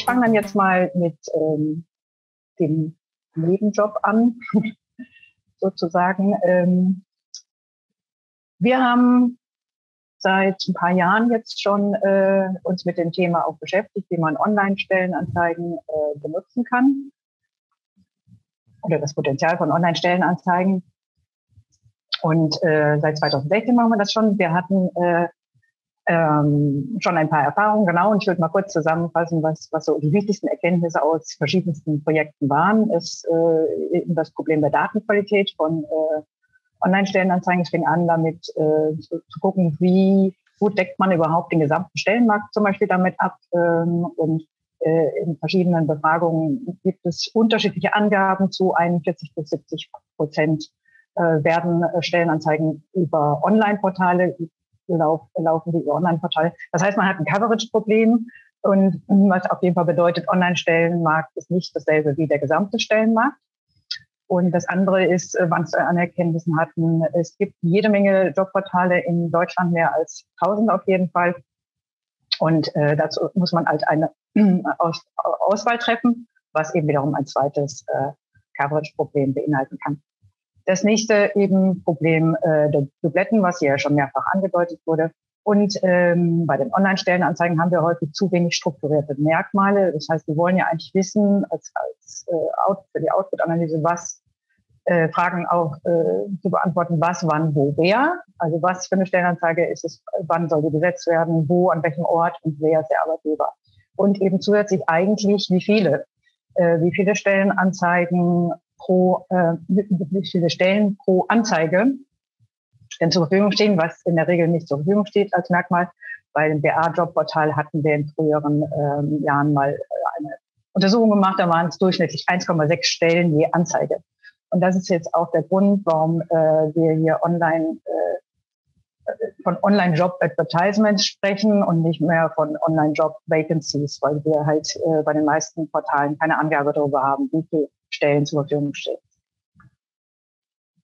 fange dann jetzt mal mit dem Nebenjob an, sozusagen. Wir haben seit ein paar Jahren jetzt schon uns mit dem Thema auch beschäftigt, wie man Online-Stellenanzeigen benutzen kann oder das Potenzial von Online-Stellenanzeigen. Und seit 2016 machen wir das schon. Wir hatten schon ein paar Erfahrungen, genau. Und ich würde mal kurz zusammenfassen, was so die wichtigsten Erkenntnisse aus verschiedensten Projekten waren. Ist das Problem der Datenqualität von Online-Stellenanzeigen. Es fing an, damit zu gucken, wie gut deckt man überhaupt den gesamten Stellenmarkt zum Beispiel damit ab. Und in verschiedenen Befragungen gibt es unterschiedliche Angaben zu 41-70% werden Stellenanzeigen über Online-Portale laufen die über Online-Portale. Das heißt, man hat ein Coverage-Problem und was auf jeden Fall bedeutet, Online-Stellenmarkt ist nicht dasselbe wie der gesamte Stellenmarkt. Und das andere ist, was wir an Erkenntnissen hatten, es gibt jede Menge Jobportale in Deutschland, mehr als 1000 auf jeden Fall. Und dazu muss man halt eine Auswahl treffen, was eben wiederum ein zweites Coverage-Problem beinhalten kann. Das nächste eben Problem der Dubletten, was hier ja schon mehrfach angedeutet wurde. Und bei den Online-Stellenanzeigen haben wir häufig zu wenig strukturierte Merkmale. Das heißt, wir wollen ja eigentlich wissen, für die Output-Analyse, was Fragen auch zu beantworten, was, wann, wo, wer. Also was für eine Stellenanzeige ist es, wann soll sie besetzt werden, wo, an welchem Ort und wer ist der Arbeitgeber. Und eben zusätzlich eigentlich, wie viele Stellenanzeigen wie viele Stellen pro Anzeige denn zur Verfügung stehen, was in der Regel nicht zur Verfügung steht als Merkmal. Bei dem BA-Jobportal hatten wir in früheren Jahren mal eine Untersuchung gemacht, da waren es durchschnittlich 1,6 Stellen je Anzeige. Und das ist jetzt auch der Grund, warum wir hier von Online-Job-Advertisements sprechen und nicht mehr von Online-Job-Vacancies, weil wir halt bei den meisten Portalen keine Angabe darüber haben, wie viele Stellen zur Verfügung stehen.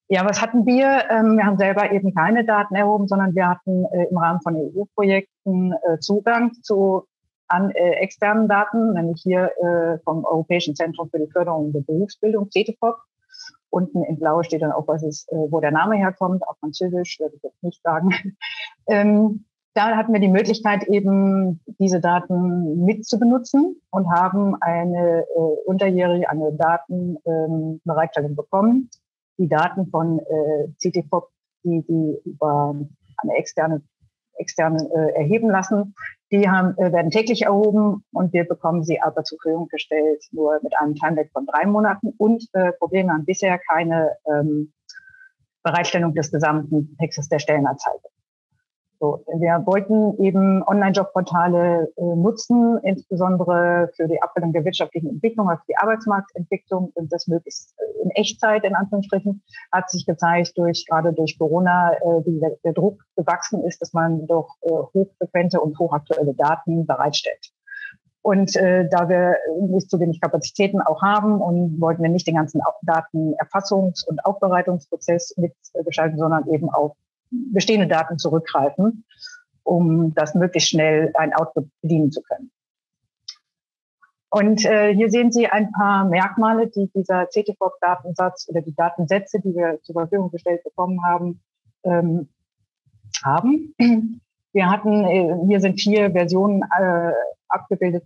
Ja, was hatten wir? Wir haben selber eben keine Daten erhoben, sondern wir hatten im Rahmen von EU-Projekten Zugang zu externen Daten, nämlich hier vom Europäischen Zentrum für die Förderung der Berufsbildung, CETEFOP. Unten in Blau steht dann auch, wo der Name herkommt, auf Französisch, würde ich jetzt nicht sagen. Da hatten wir die Möglichkeit, eben diese Daten mit zu benutzen und haben eine Datenbereitstellung bekommen. Die Daten von CETEFOP, die über eine externe erheben lassen, die werden täglich erhoben und wir bekommen sie aber zur Verfügung gestellt, nur mit einem Timelag von 3 Monaten. Und Probleme haben bisher keine Bereitstellung des gesamten Textes der Stellenanzeige. So, wir wollten eben Online-Jobportale nutzen, insbesondere für die Abbildung der wirtschaftlichen Entwicklung, also die Arbeitsmarktentwicklung und das möglichst in Echtzeit, in Anführungsstrichen, hat sich gezeigt, gerade durch Corona, wie der Druck gewachsen ist, dass man doch hochfrequente und hochaktuelle Daten bereitstellt. Und da wir nicht so wenig Kapazitäten auch haben und wollten wir nicht den ganzen Datenerfassungs- und Aufbereitungsprozess mitgestalten, sondern eben auf bestehende Daten zurückgreifen, um das möglichst schnell ein Output bedienen zu können. Und hier sehen Sie ein paar Merkmale, die dieser CETEFOP-Datensatz oder die Datensätze, die wir zur Verfügung gestellt bekommen haben, haben. Hier sind 4 Versionen abgebildet,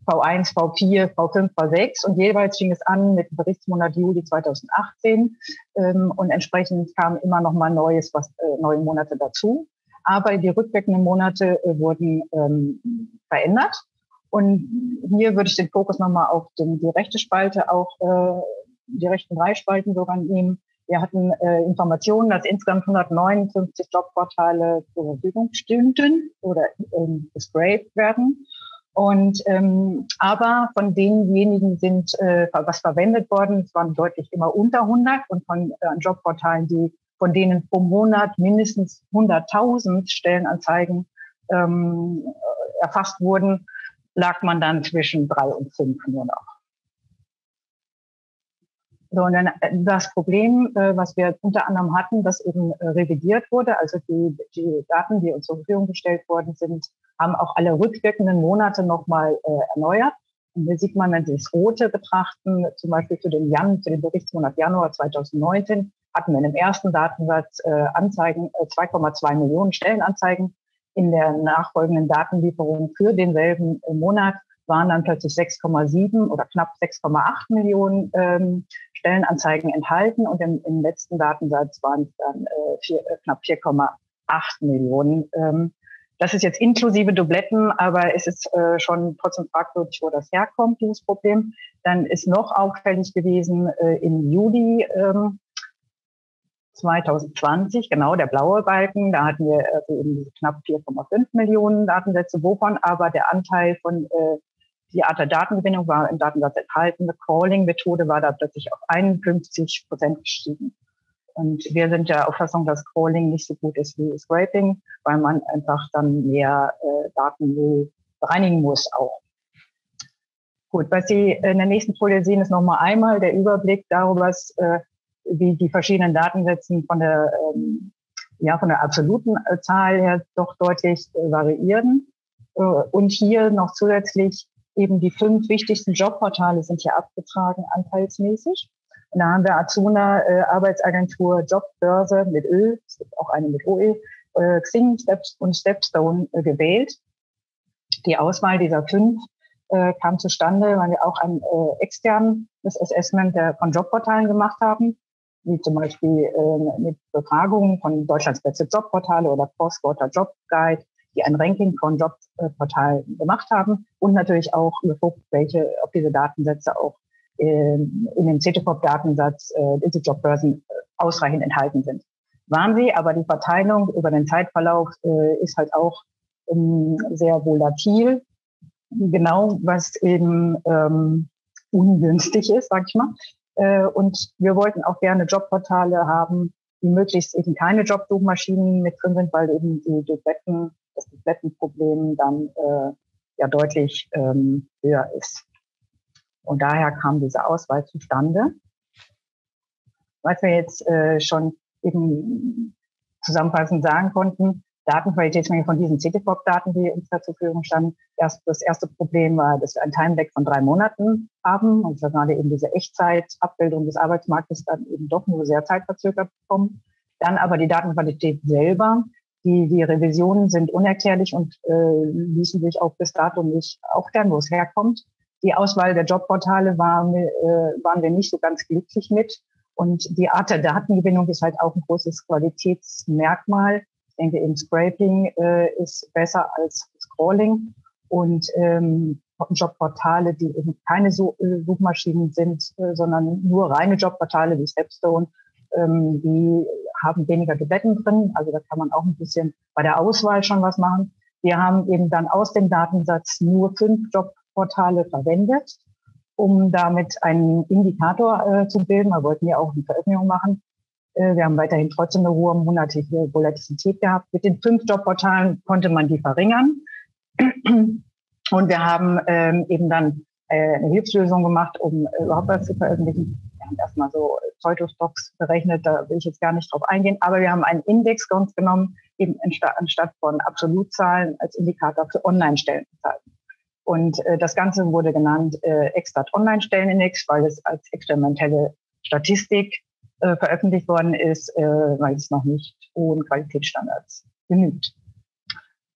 V1, V4, V5, V6 und jeweils fing es an mit dem Berichtsmonat Juli 2018 und entsprechend kamen immer noch mal neue Monate dazu. Aber die rückwirkenden Monate wurden verändert und hier würde ich den Fokus noch mal auf die rechte Spalte, auch die rechten 3 Spalten sogar nehmen. Wir hatten Informationen, dass insgesamt 159 Jobportale zur Verfügung stünden oder gescraped werden. Und aber von denjenigen sind was verwendet worden, es waren deutlich immer unter 100 und von Jobportalen, von denen pro Monat mindestens 100.000 Stellenanzeigen erfasst wurden, lag man dann zwischen 3 und 5 nur noch. So, und dann das Problem, was wir unter anderem hatten, dass eben revidiert wurde, also die Daten, die uns zur Verfügung gestellt worden sind, haben auch alle rückwirkenden Monate nochmal erneuert. Und hier sieht man, wenn Sie das Rote betrachten, zum Beispiel für den Berichtsmonat Januar 2019, hatten wir in dem ersten Datensatz Anzeigen, 2,2 Millionen Stellenanzeigen. In der nachfolgenden Datenlieferung für denselben Monat waren dann plötzlich 6,7 oder knapp 6,8 Millionen Stellenanzeigen enthalten. Und im letzten Datensatz waren es dann knapp 4,8 Millionen. Das ist jetzt inklusive Dubletten, aber es ist schon trotzdem fragwürdig, wo das herkommt, dieses Problem. Dann ist noch auffällig gewesen im Juli 2020, genau, der blaue Balken, da hatten wir eben knapp 4,5 Millionen Datensätze, wovon aber der Anteil von die Art der Datengewinnung war im Datensatz enthalten. Die Crawling-Methode war da plötzlich auf 51% gestiegen. Und wir sind der Auffassung, dass Crawling nicht so gut ist wie Scraping, weil man einfach dann mehr Daten bereinigen muss auch. Gut, was Sie in der nächsten Folie sehen, ist nochmal einmal der Überblick darüber, wie die verschiedenen Datensätze von der absoluten Zahl her doch deutlich variieren. Und hier noch zusätzlich eben die 5 wichtigsten Jobportale sind hier abgetragen, anteilsmäßig. Und da haben wir Azuna, Arbeitsagentur, Jobbörse mit Ö, es gibt auch eine mit OE, Xing und Stepstone gewählt. Die Auswahl dieser 5 kam zustande, weil wir auch ein externes Assessment von Jobportalen gemacht haben, wie zum Beispiel mit Befragungen von Deutschlands beste Jobportale oder Crosswater Job Guide, die ein Ranking von Jobportalen gemacht haben und natürlich auch geguckt, ob diese Datensätze auch in dem CTPOP-Datensatz diese Jobbörsen ausreichend enthalten sind. Waren sie, aber die Verteilung über den Zeitverlauf ist halt auch sehr volatil, genau was eben ungünstig ist, sag ich mal. Und wir wollten auch gerne Jobportale haben, die möglichst eben keine Jobsuchmaschinen mit drin sind, weil eben das Dublettenproblem dann deutlich höher ist. Und daher kam diese Auswahl zustande. Was wir jetzt schon eben zusammenfassend sagen konnten, Datenqualitätsmenge von diesen CTPOP-Daten, die uns da zur Verfügung standen. Das erste Problem war, dass wir ein Timelag von 3 Monaten haben und wir gerade eben diese Echtzeit-Abbildung des Arbeitsmarktes dann eben doch nur sehr zeitverzögert bekommen. Dann aber die Datenqualität selber. Die Revisionen sind unerklärlich und ließen sich auch bis dato nicht aufklären, wo es herkommt. Die Auswahl der Jobportale waren wir nicht so ganz glücklich mit. Und die Art der Datengewinnung ist halt auch ein großes Qualitätsmerkmal. Ich denke, eben Scraping ist besser als Scrolling. Und Jobportale, die eben keine Suchmaschinen sind, sondern nur reine Jobportale wie Stepstone, die haben weniger Dubletten drin. Also da kann man auch ein bisschen bei der Auswahl schon was machen. Wir haben eben dann aus dem Datensatz nur 5 Jobportale verwendet, um damit einen Indikator zu bilden. Wir wollten ja auch eine Veröffentlichung machen. Wir haben weiterhin trotzdem eine hohe monatliche Volatilität gehabt. Mit den 5 Jobportalen konnte man die verringern. Und wir haben eben dann eine Hilfslösung gemacht, um überhaupt was zu veröffentlichen. Wir haben erstmal so Pseudostocks berechnet, da will ich jetzt gar nicht drauf eingehen. Aber wir haben einen Index für uns genommen, eben anstatt von Absolutzahlen als Indikator für Online-Stellenzahlen. Und das Ganze wurde genannt Extat Online-Stellenindex, weil es als experimentelle Statistik veröffentlicht worden ist, weil es noch nicht hohen Qualitätsstandards genügt.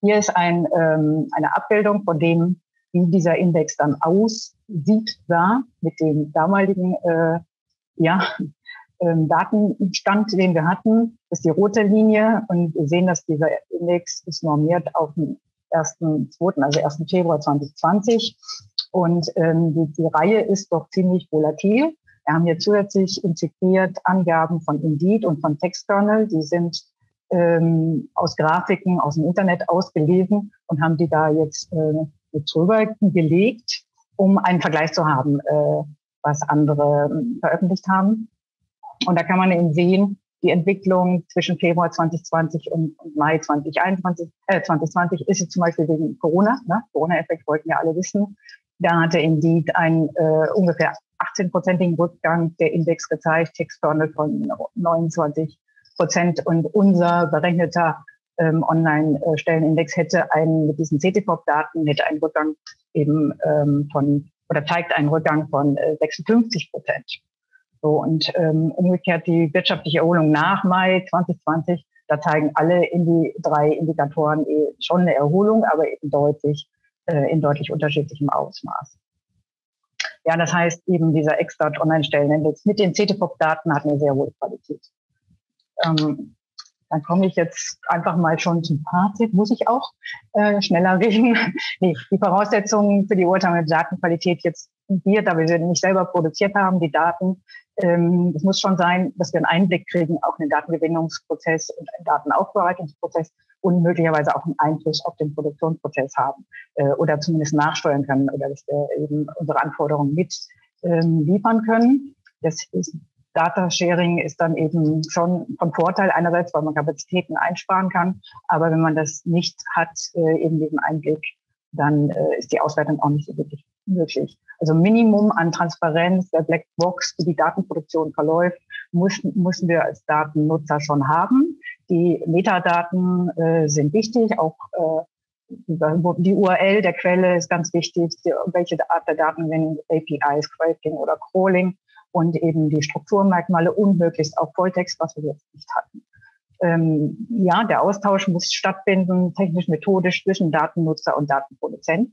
Hier ist eine Abbildung von dem, wie dieser Index dann aussieht, mit dem damaligen Datenstand, den wir hatten. Das ist die rote Linie und wir sehen, dass dieser Index ist normiert auf den 1.2., also 1. Februar 2020 und die Reihe ist doch ziemlich volatil. Wir haben hier zusätzlich integriert Angaben von Indeed und von Textkernel, die sind aus Grafiken aus dem Internet ausgelesen und haben die da jetzt mit drüber gelegt, um einen Vergleich zu haben, was andere veröffentlicht haben. Und da kann man eben sehen, die Entwicklung zwischen Februar 2020 und Mai 2020 ist jetzt zum Beispiel wegen Corona, Corona-Effekt wollten ja alle wissen. Da hatte Indeed ein ungefähr 18-prozentigen Rückgang der Index gezeigt, Textkernel von 29%. Und unser berechneter Online-Stellenindex hätte mit diesen CTFOP-Daten hätte einen Rückgang eben zeigt einen Rückgang von 56%. So, und umgekehrt die wirtschaftliche Erholung nach Mai 2020, da zeigen alle die 3 Indikatoren schon eine Erholung, aber eben in deutlich unterschiedlichem Ausmaß. Ja, das heißt eben dieser Extat Online-Stellenindex mit den CTFOP-Daten hat eine sehr hohe Qualität. Dann komme ich jetzt einfach mal schon zum Fazit. Muss ich auch schneller reden? Nee, die Voraussetzungen für die Urteile mit Datenqualität jetzt hier, da wir nicht selber produziert haben, die Daten, es muss schon sein, dass wir einen Einblick kriegen, auch in den Datengewinnungsprozess und einen Datenaufbereitungsprozess und möglicherweise auch einen Einfluss auf den Produktionsprozess haben oder zumindest nachsteuern können oder dass wir eben unsere Anforderungen mit liefern können. Das ist Data Sharing ist dann eben schon von Vorteil einerseits, weil man Kapazitäten einsparen kann. Aber wenn man das nicht hat, eben diesen Einblick, dann ist die Auswertung auch nicht so wirklich möglich. Also Minimum an Transparenz der Blackbox, wie die Datenproduktion verläuft, müssen wir als Datennutzer schon haben. Die Metadaten sind wichtig, auch die URL der Quelle ist ganz wichtig, welche Art der Datengewinnung, APIs, Scraping oder Crawling. Und eben die Strukturmerkmale und möglichst auch Volltext, was wir jetzt nicht hatten. Ja, der Austausch muss stattfinden, technisch-methodisch zwischen Datennutzer und Datenproduzent.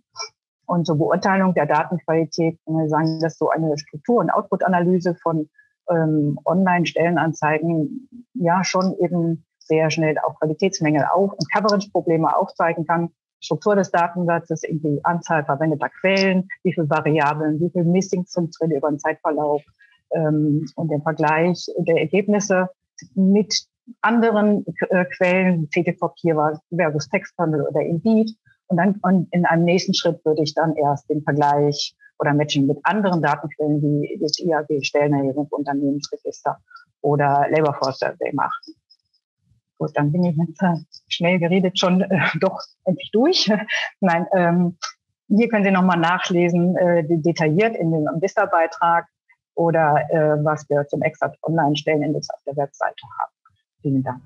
Und zur Beurteilung der Datenqualität, wir sagen, dass so eine Struktur- und Output-Analyse von Online-Stellenanzeigen ja schon eben sehr schnell auch Qualitätsmängel und Coverage-Probleme aufzeigen kann. Struktur des Datensatzes, die Anzahl verwendeter Quellen, wie viele Variablen, wie viele Missings sind drin über den Zeitverlauf und den Vergleich der Ergebnisse mit anderen Quellen, CTFOP hier war versus Textkernel oder Indeed. Und in einem nächsten Schritt würde ich dann erst den Vergleich oder Matching mit anderen Datenquellen wie das IAB, Stellenerhebung, Unternehmensregister oder Labor Force Survey machen. Gut, dann bin ich jetzt schnell geredet schon doch endlich durch. Nein, hier können Sie nochmal nachlesen, detailliert in dem Vista-Beitrag oder was wir zum Extat Online-Stellenindex auf der Webseite haben. Vielen Dank.